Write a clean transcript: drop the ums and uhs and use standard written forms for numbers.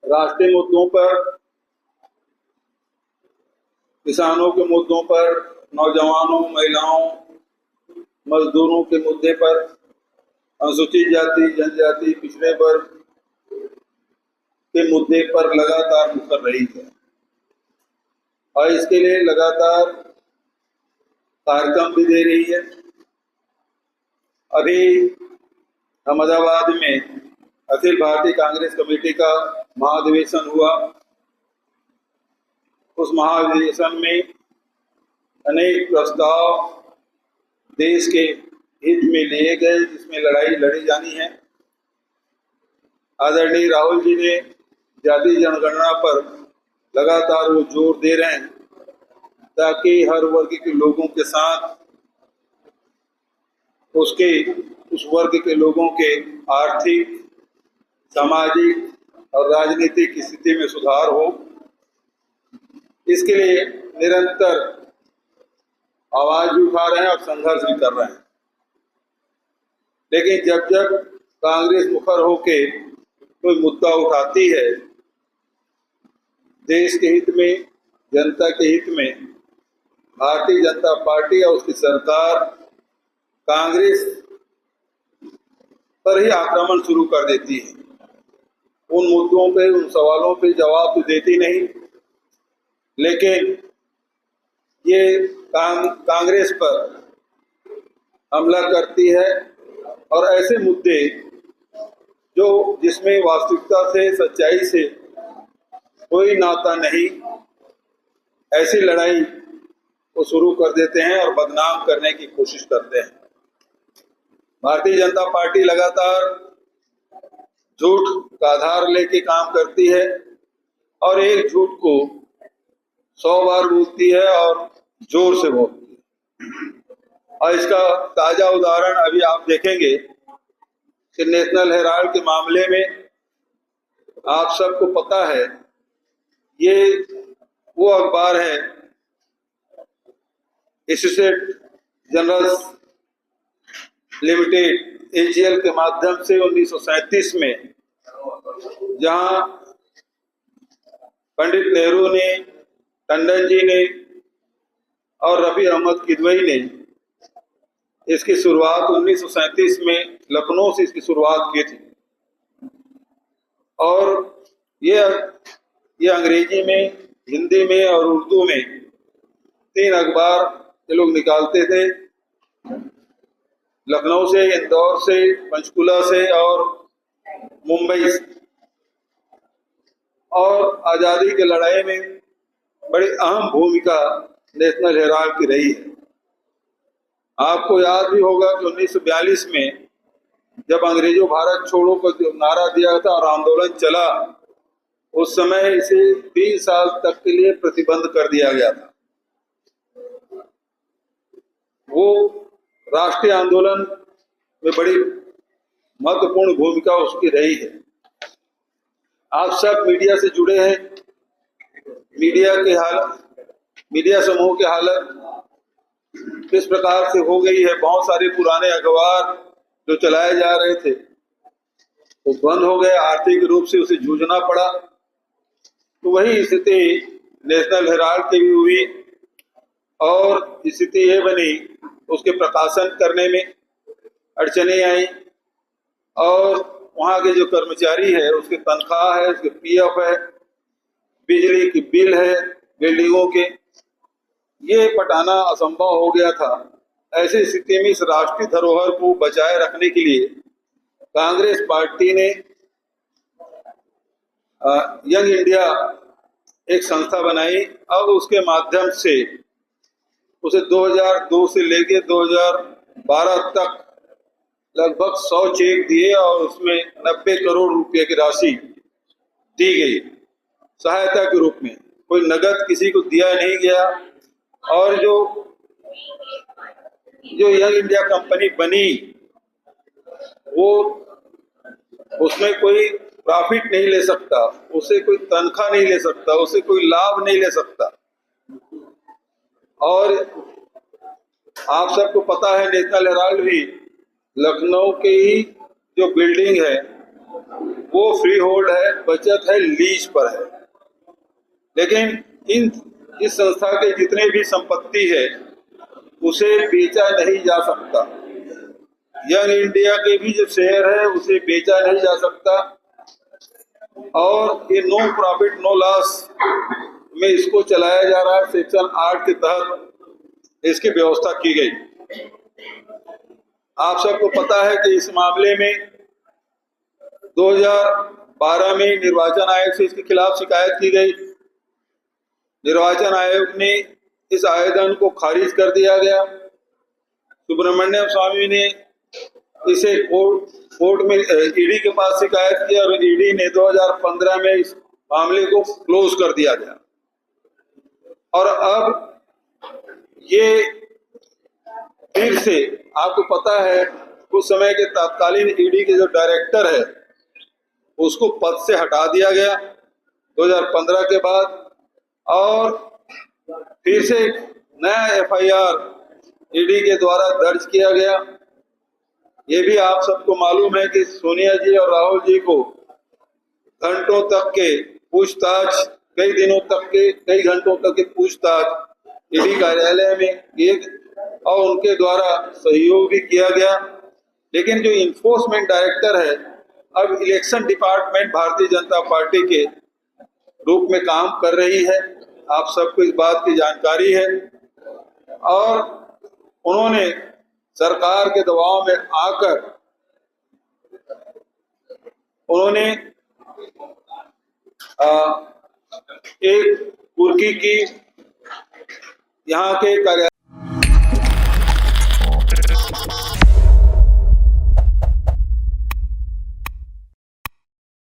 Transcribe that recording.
राष्ट्रीय मुद्दों पर, किसानों के मुद्दों पर, नौजवानों, महिलाओं, मजदूरों के मुद्दे पर, अनुसूचित जाति, जनजाति, पिछड़े वर्ग के मुद्दे पर लगातार मुकर रही है और इसके लिए लगातार कार्यक्रम भी दे रही है। अभी अहमदाबाद में अखिल भारतीय कांग्रेस कमेटी का महाधिवेशन हुआ। उस महाधिवेशन में अनेक प्रस्ताव देश के हित में लिए गए, जिसमें लड़ाई लड़ी जानी है। आदरणीय राहुल जी ने जाति जनगणना पर लगातार वो जोर दे रहे हैं ताकि हर वर्ग के लोगों के साथ उस वर्ग के लोगों के आर्थिक, सामाजिक और राजनीतिक स्थिति में सुधार हो। इसके लिए निरंतर आवाज भी उठा रहे हैं और संघर्ष भी कर रहे हैं। लेकिन जब जब कांग्रेस मुखर होके कोई मुद्दा उठाती है देश के हित में, जनता के हित में, भारतीय जनता पार्टी और उसकी सरकार कांग्रेस पर ही आक्रमण शुरू कर देती है। उन मुद्दों पे, उन सवालों पे जवाब तो देती नहीं, लेकिन ये कांग्रेस पर हमला करती है और ऐसे मुद्दे जिसमें वास्तविकता से, सच्चाई से कोई नाता नहीं, ऐसी लड़ाई को शुरू कर देते हैं और बदनाम करने की कोशिश करते हैं। भारतीय जनता पार्टी लगातार झूठ का आधार लेके काम करती है और एक झूठ को 100 बार बोलती है और जोर से बोलती है। और इसका ताजा उदाहरण अभी आप देखेंगे कि नेशनल हेराल्ड के मामले में आप सबको पता है, ये वो अखबार है एसोसिएट जर्नल्स लिमिटेड एजीएल के माध्यम से 1937 में, जहां पंडित नेहरू ने, टंडन जी ने और रफी अहमद किदवई ने इसकी शुरुआत 1937 में लखनऊ से इसकी शुरुआत की थी। और ये अंग्रेजी में, हिंदी में और उर्दू में 3 अखबार ये लोग निकालते थे, लखनऊ से, इंदौर से, पंचकुला से और मुंबई से। और आज़ादी की लड़ाई में बड़ी अहम भूमिका नेशनल हेराल्ड की रही है। आपको याद भी होगा कि 1942 में जब अंग्रेजों भारत छोड़ो का जो नारा दिया था और आंदोलन चला, उस समय इसे 3 साल तक के लिए प्रतिबंध कर दिया गया था। वो राष्ट्रीय आंदोलन में बड़ी महत्वपूर्ण भूमिका उसकी रही है। आप सब मीडिया से जुड़े हैं। मीडिया समूह की हालत किस प्रकार से हो गई है। बहुत सारे पुराने अखबार जो चलाए जा रहे थे वो बंद हो गए, आर्थिक रूप से उसे जूझना पड़ा। तो वही स्थिति नेशनल हेराल्ड की भी हुई और स्थिति ये बनी, उसके प्रकाशन करने में अड़चने आई और वहाँ के जो कर्मचारी है उसके तनख्वाह है, उसके पीएफ है, बिजली की बिल है, बिल्डिंगों के, ये पटाना असंभव हो गया था। ऐसी स्थिति में इस राष्ट्रीय धरोहर को बचाए रखने के लिए कांग्रेस पार्टी ने यंग इंडिया एक संस्था बनाई। अब उसके माध्यम से उसे 2002 से लेके 2012 तक लगभग 100 चेक दिए और उसमें 90 करोड़ रुपए की राशि दी गई सहायता के रूप में। कोई नगद किसी को दिया नहीं गया। और जो यंग इंडिया कंपनी बनी वो उसमें कोई प्रॉफिट नहीं ले सकता, उसे कोई तनख्वाह नहीं ले सकता, उसे कोई लाभ नहीं ले सकता। और आप सबको पता है नेशनल हेराल्ड भी लखनऊ की ही जो बिल्डिंग है वो फ्री होल्ड है, बचत है, लीज पर है। लेकिन इस संस्था के जितने भी संपत्ति है उसे बेचा नहीं जा सकता। यंग इंडिया के भी जो शेयर है उसे बेचा नहीं जा सकता, और ये नो प्रॉफिट नो लॉस में इसको चलाया जा रहा है। सेक्शन 8 के तहत इसकी व्यवस्था की गई। आप सबको पता है कि इस मामले में 2012 में निर्वाचन आयोग से इसके खिलाफ शिकायत की गई। निर्वाचन आयोग ने इस आवेदन को खारिज कर दिया गया। सुब्रमण्यम स्वामी ने इसे कोर्ट में ईडी के पास शिकायत की और ईडी ने 2015 में इस मामले को क्लोज कर दिया गया। और अब ये फिर से, आपको पता है उस समय के तत्कालीन ईडी के जो डायरेक्टर है उसको पद से हटा दिया गया 2015 के बाद, और फिर से एक नया एफआईआर ईडी के द्वारा दर्ज किया गया। ये भी आप सबको मालूम है कि सोनिया जी और राहुल जी को घंटों तक के पूछताछ, कई दिनों तक के, कई घंटों तक के पूछताछ ईडी कार्यालय में किए और उनके द्वारा सहयोग भी किया गया। लेकिन जो इन्फोर्समेंट डायरेक्टर है अब election department Bharatiya Janata party के रूप में काम कर रही है। आप सबको इस बात की जानकारी है, और उन्होंने सरकार के दबाव में आकर उन्होंने एक कुर्की की यहाँ के कार्य